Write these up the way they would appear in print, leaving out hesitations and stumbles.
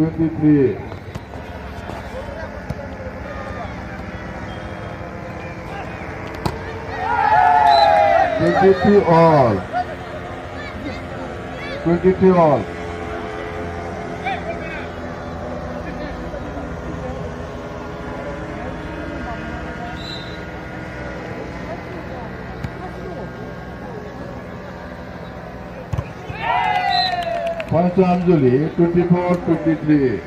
23. 22 all. 22 all. Points to Anjali, 24-23.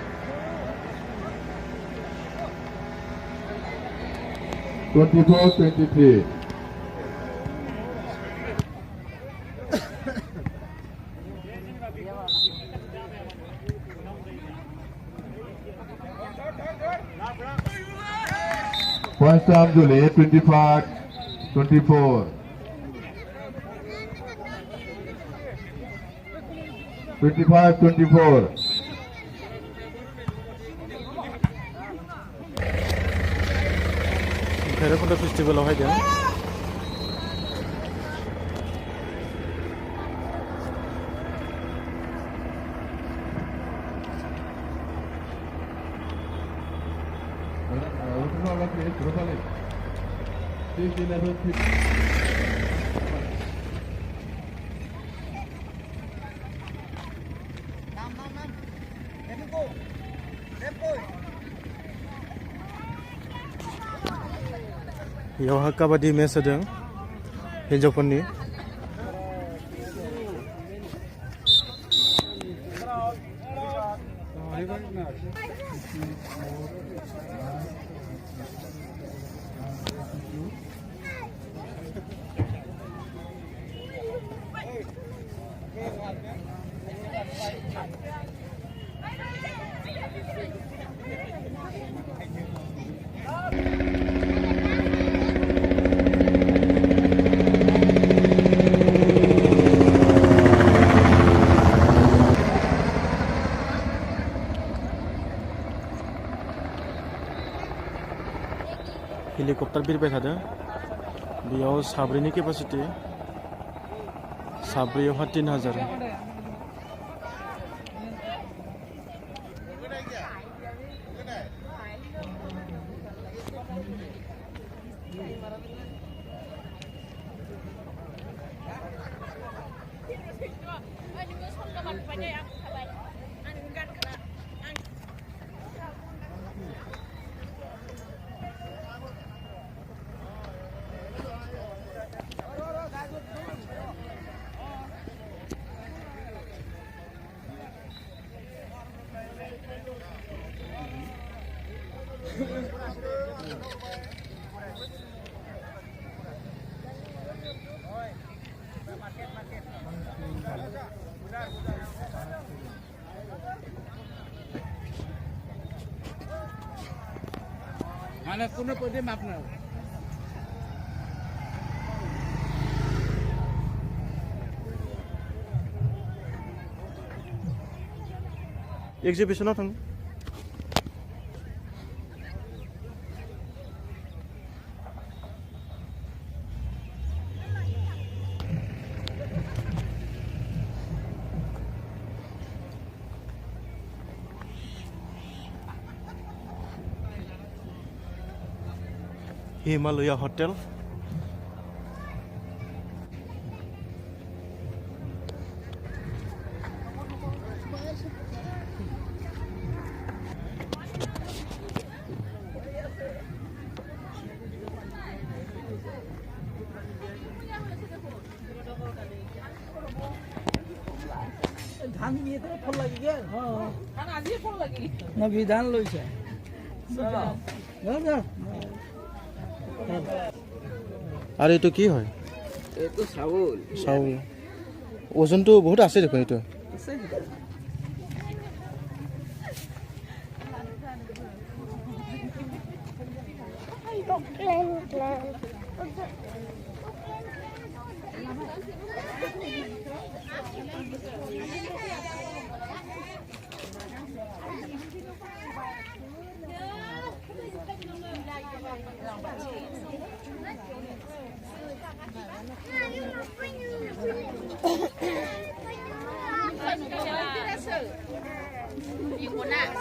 24-23. Points to Anjali, 25-24. 25-24. Bhairakkunda festival of Haida. Yaha kabaddi match जादों हिन्जावफोरनि helicopter बिरबाय थादों बेयाव साब्रैनि capacity साब्रैयावहा 3000 Mana kuna pwede map na. Exhibition थांनो Himalaya Hotel ধান নিয়ে তো ফল লাগি গে হ্যাঁ ধান আজি ফল লাগি না বিধান লইছে না আৰু এটো কি হয় এটো চাউল চাউল ওজনটো বহুত আছে দেখোন এটো আছে Nhiều con ạ.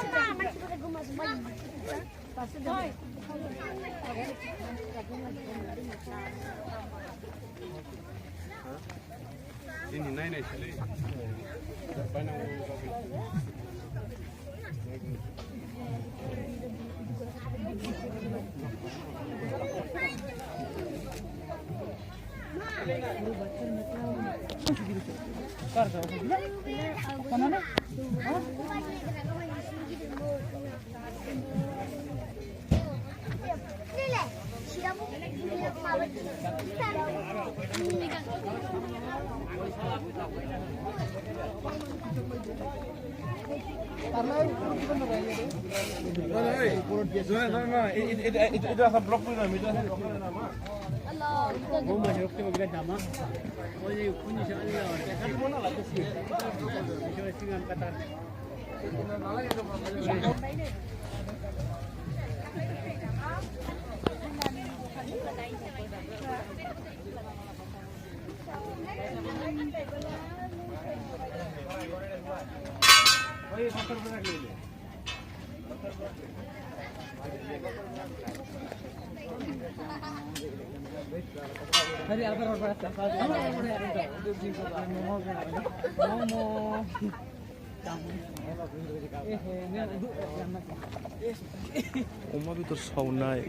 अमा बेदर सावनाय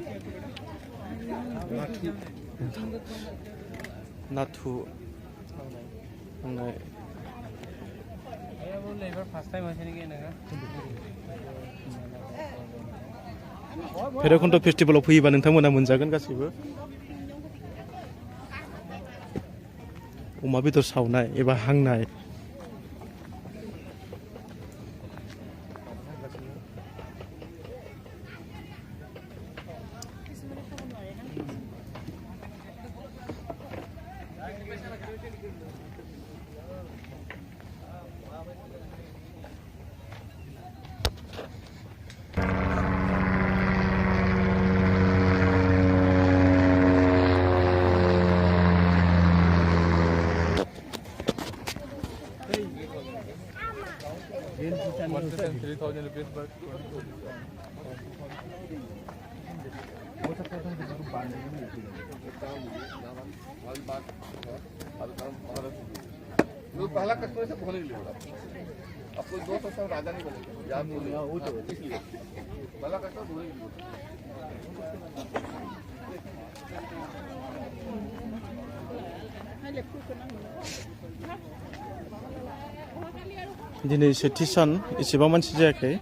नाथु संनाय भैरबकुन्द फेस्टिभेलाव फैयोबा नोंथांमोना मोनजागोन गासैबो अमा बेदर सावनाय एबा हांनाय पहला कस्टमर से बोलने के लिए बोला अब कोई 200 सब राजा नहीं बनेगा याद बोलिए इसलिए पहला कस्टमर बोलने के लिए दिनै सेथि सान एसेबां मानसि जायाखै